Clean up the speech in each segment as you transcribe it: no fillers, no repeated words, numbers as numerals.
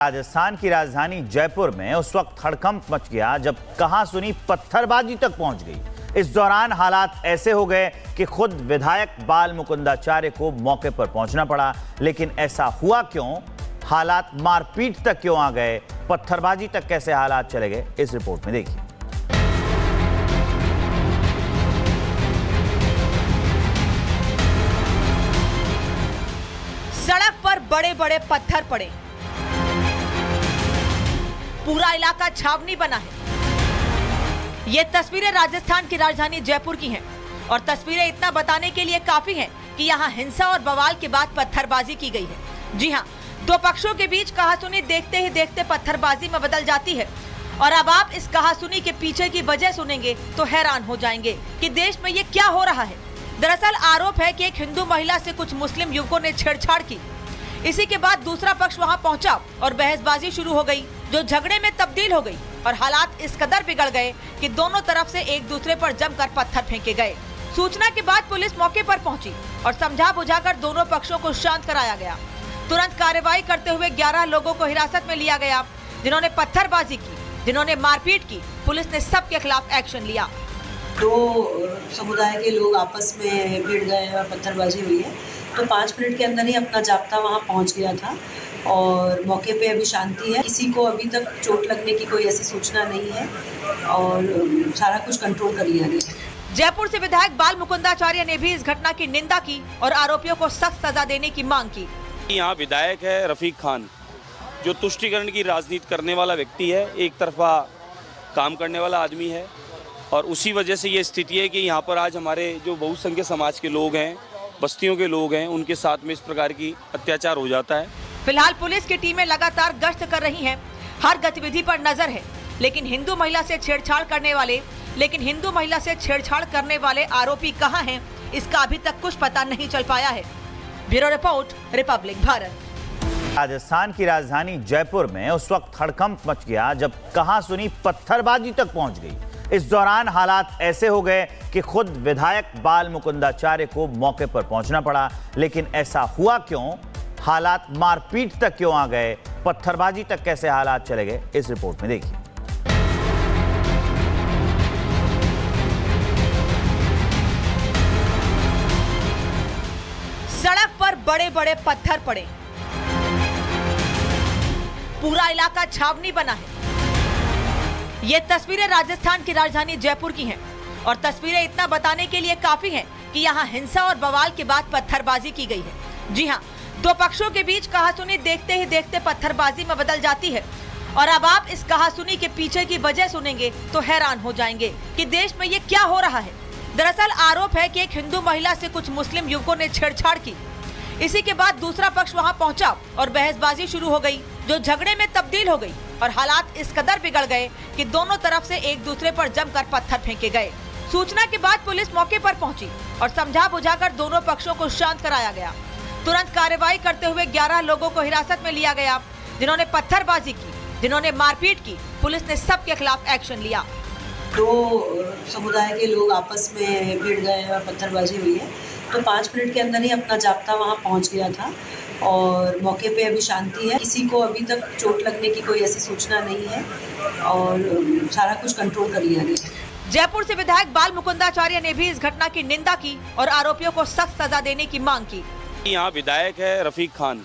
राजस्थान की राजधानी जयपुर में उस वक्त हड़कंप मच गया जब कहासुनी पत्थरबाजी तक पहुंच गई। इस दौरान हालात ऐसे हो गए कि खुद विधायक बाल मुकुंदाचार्य को मौके पर पहुंचना पड़ा। लेकिन ऐसा हुआ क्यों? हालात मारपीट तक क्यों आ गए? पत्थरबाजी तक कैसे हालात चले गए? इस रिपोर्ट में देखिए। सड़क पर बड़े बड़े पत्थर पड़े, पूरा इलाका छावनी बना है। ये तस्वीरें राजस्थान की राजधानी जयपुर की हैं और तस्वीरें इतना बताने के लिए काफी हैं कि यहाँ हिंसा और बवाल के बाद पत्थरबाजी की गई है। जी हाँ, दो पक्षों के बीच कहासुनी देखते ही देखते पत्थरबाजी में बदल जाती है। और अब आप इस कहासुनी के पीछे की वजह सुनेंगे तो हैरान हो जाएंगे कि देश में ये क्या हो रहा है। दरअसल आरोप है कि एक हिंदू महिला से कुछ मुस्लिम युवकों ने छेड़छाड़ की। इसी के बाद दूसरा पक्ष वहां पहुंचा और बहसबाजी शुरू हो गई, जो झगड़े में तब्दील हो गई और हालात इस कदर बिगड़ गए कि दोनों तरफ से एक दूसरे पर जमकर पत्थर फेंके गए। सूचना के बाद पुलिस मौके पर पहुंची और समझा बुझाकर दोनों पक्षों को शांत कराया गया। तुरंत कार्रवाई करते हुए 11 लोगों को हिरासत में लिया गया, जिन्होंने पत्थरबाजी की, जिन्होंने मारपीट की। पुलिस ने सबके खिलाफ एक्शन लिया। दो समुदाय के लोग आपस में भिड़ गए और पत्थरबाजी हुई है, तो 5 मिनट के अंदर ही अपना जाब्ता वहाँ पहुँच गया था और मौके पे अभी शांति है। किसी को अभी तक चोट लगने की कोई ऐसी सूचना नहीं है और सारा कुछ कंट्रोल कर लिया गया है। जयपुर से विधायक बाल मुकुंदाचार्य ने भी इस घटना की निंदा की और आरोपियों को सख्त सजा देने की मांग की। यहाँ विधायक है रफीक खान, जो तुष्टीकरण की राजनीति करने वाला व्यक्ति है, एक तरफा काम करने वाला आदमी है और उसी वजह से ये स्थिति है कि यहाँ पर आज हमारे जो बहुसंख्यक समाज के लोग हैं, बस्तियों के लोग हैं, उनके साथ में इस प्रकार की अत्याचार हो जाता है। फिलहाल पुलिस की टीमें लगातार गश्त कर रही हैं, हर गतिविधि पर नजर है। लेकिन हिंदू महिला से छेड़छाड़ करने वाले आरोपी कहां हैं, इसका अभी तक कुछ पता नहीं चल पाया है। Bureau report, Republic Bharat. Rajasthan की राजधानी जयपुर में उस वक्त हड़कंप मच गया जब कहासुनी पत्थरबाजी तक पहुंच गई। इस दौरान हालात ऐसे हो गए कि खुद विधायक बाल मुकुंदाचार्य को मौके पर पहुंचना पड़ा। लेकिन ऐसा हुआ क्यों? हालात मारपीट तक क्यों आ गए? पत्थरबाजी तक कैसे हालात चले गए? इस रिपोर्ट में देखिए। सड़क पर बड़े बड़े पत्थर पड़े, पूरा इलाका छावनी बना है। ये तस्वीरें राजस्थान की राजधानी जयपुर की हैं और तस्वीरें इतना बताने के लिए काफी हैं कि यहाँ हिंसा और बवाल के बाद पत्थरबाजी की गई है। जी हाँ, दो पक्षों के बीच कहासुनी देखते ही देखते पत्थरबाजी में बदल जाती है। और अब आप इस कहासुनी के पीछे की वजह सुनेंगे तो हैरान हो जाएंगे कि देश में ये क्या हो रहा है। दरअसल आरोप है कि एक हिंदू महिला से कुछ मुस्लिम युवकों ने छेड़छाड़ की। इसी के बाद दूसरा पक्ष वहां पहुंचा और बहसबाजी शुरू हो गई, जो झगड़े में तब्दील हो गई और हालात इस कदर बिगड़ गए कि दोनों तरफ से एक दूसरे पर जमकर पत्थर फेंके गए। सूचना के बाद पुलिस मौके पर पहुंची और समझा बुझाकर दोनों पक्षों को शांत कराया गया। तुरंत कार्रवाई करते हुए 11 लोगों को हिरासत में लिया गया, जिन्होंने पत्थरबाजी की, जिन्होंने मारपीट की। पुलिस ने सबके खिलाफ एक्शन लिया। दो समुदाय के लोग आपस में भिड़ गए और पत्थरबाजी हुई है, तो 5 मिनट के अंदर ही अपना जाब्ता वहाँ पहुँच गया था और मौके पे अभी शांति है। किसी को अभी तक चोट लगने की कोई ऐसी सूचना नहीं है और सारा कुछ कंट्रोल कर लिया गया है। जयपुर से विधायक बाल मुकुंदाचार्य ने भी इस घटना की निंदा की और आरोपियों को सख्त सजा देने की मांग की। यहाँ विधायक है रफीक खान,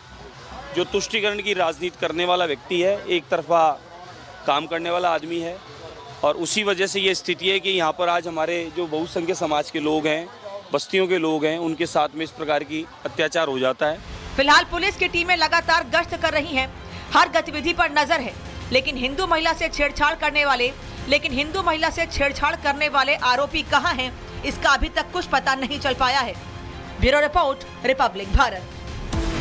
जो तुष्टीकरण की राजनीति करने वाला व्यक्ति है, एक तरफा काम करने वाला आदमी है और उसी वजह से ये स्थिति है कि यहाँ पर आज हमारे जो बहुसंख्यक समाज के लोग हैं, बस्तियों के लोग हैं, उनके साथ में इस प्रकार की अत्याचार हो जाता है। फिलहाल पुलिस की टीमें लगातार गश्त कर रही हैं, हर गतिविधि पर नजर है। लेकिन हिंदू महिला से छेड़छाड़ करने वाले आरोपी कहां हैं, इसका अभी तक कुछ पता नहीं चल पाया है। Bureau report, Republic Bharat.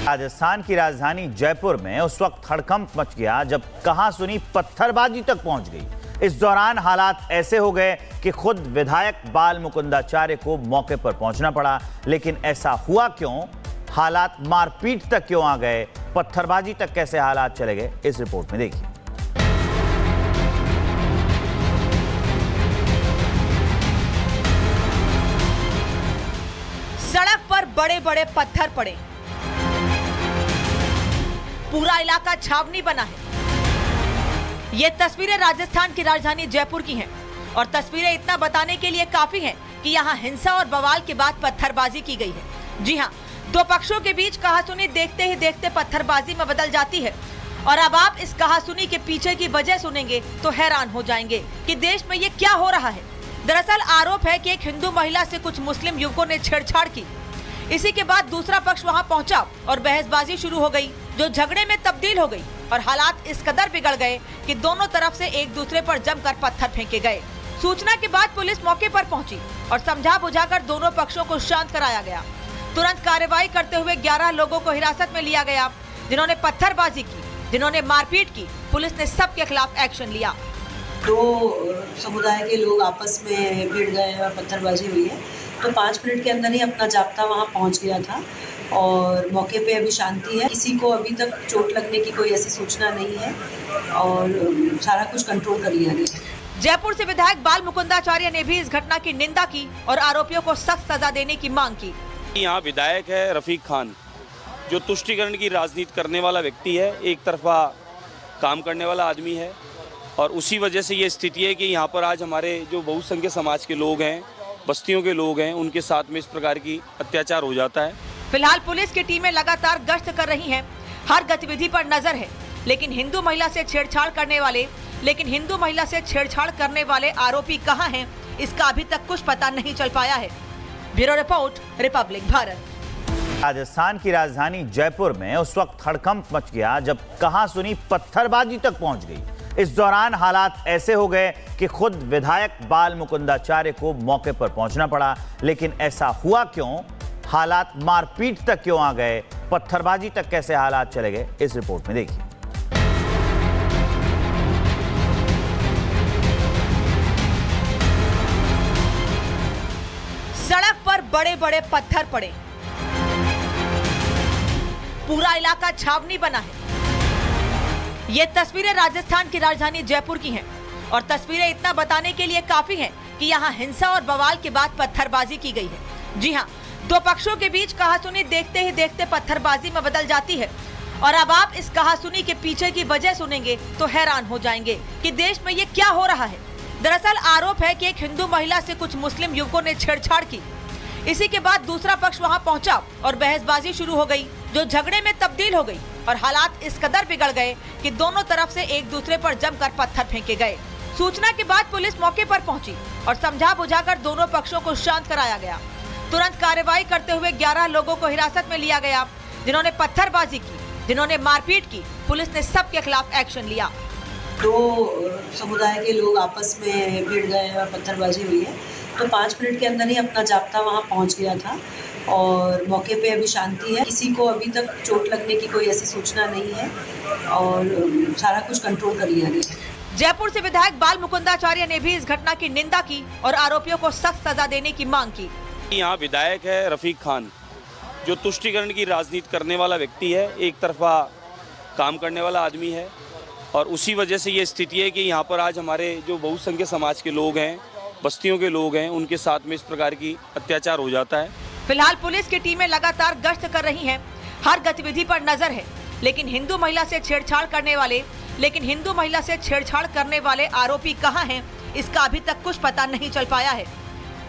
Rajasthan की राजधानी जयपुर में उस वक्त हड़कंप मच गया जब कहासुनी पत्थरबाजी तक पहुंच गई। इस दौरान हालात ऐसे हो गए कि खुद विधायक बाल मुकुंदाचार्य को मौके पर पहुंचना पड़ा। लेकिन ऐसा हुआ क्यों? हालात मारपीट तक क्यों आ गए? पत्थरबाजी तक कैसे हालात चले गए? इस रिपोर्ट में देखिए। सड़क पर बड़े बड़े पत्थर पड़े, पूरा इलाका छावनी बना है। ये तस्वीरें राजस्थान की राजधानी जयपुर की हैं और तस्वीरें इतना बताने के लिए काफी हैं कि यहाँ हिंसा और बवाल के बाद पत्थरबाजी की गई है। जी हाँ, दो पक्षों के बीच कहासुनी देखते ही देखते पत्थरबाजी में बदल जाती है और अब आप इस कहासुनी के पीछे की वजह सुनेंगे तो हैरान हो जाएंगे कि देश में ये क्या हो रहा है। दरअसल आरोप है कि एक हिंदू महिला से कुछ मुस्लिम युवकों ने छेड़छाड़ की। इसी के बाद दूसरा पक्ष वहां पहुंचा और बहसबाजी शुरू हो गई, जो झगड़े में तब्दील हो गई और हालात इस कदर बिगड़ गए कि दोनों तरफ से एक दूसरे पर जमकर पत्थर फेंके गए। सूचना के बाद पुलिस मौके पर पहुंची और समझा बुझाकर दोनों पक्षों को शांत कराया गया। तुरंत कार्रवाई करते हुए 11 लोगों को हिरासत में लिया गया, जिन्होंने पत्थरबाजी की, जिन्होंने मारपीट की। पुलिस ने सबके खिलाफ एक्शन लिया। दो समुदाय के लोग आपस में भिड़ गए और पत्थरबाजी हुई है, तो 5 मिनट के अंदर ही अपना जाब्ता वहाँ पहुँच गया था और मौके पे अभी शांति है। किसी को अभी तक चोट लगने की कोई ऐसी सूचना नहीं है और सारा कुछ कंट्रोल कर लिया गया। जयपुर से विधायक बाल मुकुंदाचार्य ने भी इस घटना की निंदा की और आरोपियों को सख्त सजा देने की मांग की। यहाँ विधायक है रफीक खान, जो तुष्टीकरण की राजनीति करने वाला व्यक्ति है, एक तरफा काम करने वाला आदमी है और उसी वजह से ये स्थिति है कि यहाँ पर आज हमारे जो बहुसंख्यक समाज के लोग हैं, बस्तियों के लोग हैं, उनके साथ में इस प्रकार की अत्याचार हो जाता है। फिलहाल पुलिस की टीमें लगातार गश्त कर रही हैं, हर गतिविधि पर नजर है, लेकिन हिंदू महिला से छेड़छाड़ करने वाले आरोपी कहां हैं, इसका अभी तक कुछ पता नहीं चल पाया है। Bureau report, Republic Bharat. Rajasthan की राजधानी जयपुर में उस वक्त हड़कंप मच गया जब कहासुनी पत्थरबाजी तक पहुंच गई। इस दौरान हालात ऐसे हो गए कि खुद विधायक बाल मुकुंदाचार्य को मौके पर पहुंचना पड़ा। लेकिन ऐसा हुआ क्यों? हालात मारपीट तक क्यों आ गए? पत्थरबाजी तक कैसे हालात चले गए? इस रिपोर्ट में देखिए। सड़क पर बड़े बड़े पत्थर पड़े, पूरा इलाका छावनी बना है। ये तस्वीरें राजस्थान की राजधानी जयपुर की हैं और तस्वीरें इतना बताने के लिए काफी हैं कि यहाँ हिंसा और बवाल के बाद पत्थरबाजी की गई है। जी हाँ, दो पक्षों के बीच कहासुनी देखते ही देखते पत्थरबाजी में बदल जाती है और अब आप इस कहासुनी के पीछे की वजह सुनेंगे तो हैरान हो जाएंगे कि देश में ये क्या हो रहा है। दरअसल आरोप है कि एक हिंदू महिला से कुछ मुस्लिम युवकों ने छेड़छाड़ की। इसी के बाद दूसरा पक्ष वहां पहुंचा और बहसबाजी शुरू हो गई, जो झगड़े में तब्दील हो गई और हालात इस कदर बिगड़ गए कि दोनों तरफ से एक दूसरे पर जमकर पत्थर फेंके गए। सूचना के बाद पुलिस मौके पर पहुंची और समझा बुझाकर दोनों पक्षों को शांत कराया गया। तुरंत कार्रवाई करते हुए 11 लोगों को हिरासत में लिया गया, जिन्होंने पत्थरबाजी की, जिन्होंने मारपीट की। पुलिस ने सबके खिलाफ एक्शन लिया। दो समुदाय के लोग आपस में भिड़ गए और पत्थरबाजी हुई है, तो 5 मिनट के अंदर ही अपना जाब्ता वहाँ पहुँच गया था और मौके पे अभी शांति है। किसी को अभी तक चोट लगने की कोई ऐसी सूचना नहीं है और सारा कुछ कंट्रोल कर लिया गया। जयपुर से विधायक बाल मुकुंदाचार्य ने भी इस घटना की निंदा की और आरोपियों को सख्त सजा देने की मांग की। यहाँ विधायक है रफीक खान, जो तुष्टीकरण की राजनीति करने वाला व्यक्ति है, एक तरफा काम करने वाला आदमी है और उसी वजह से ये स्थिति है कि यहाँ पर आज हमारे जो बहुसंख्यक समाज के लोग हैं, बस्तियों के लोग हैं, उनके साथ में इस प्रकार की अत्याचार हो जाता है। फिलहाल पुलिस की टीमें लगातार गश्त कर रही हैं, हर गतिविधि पर नजर है, लेकिन हिंदू महिला से छेड़छाड़ करने वाले आरोपी कहां हैं, इसका अभी तक कुछ पता नहीं चल पाया है।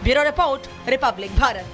Bureau report, Republic Bharat.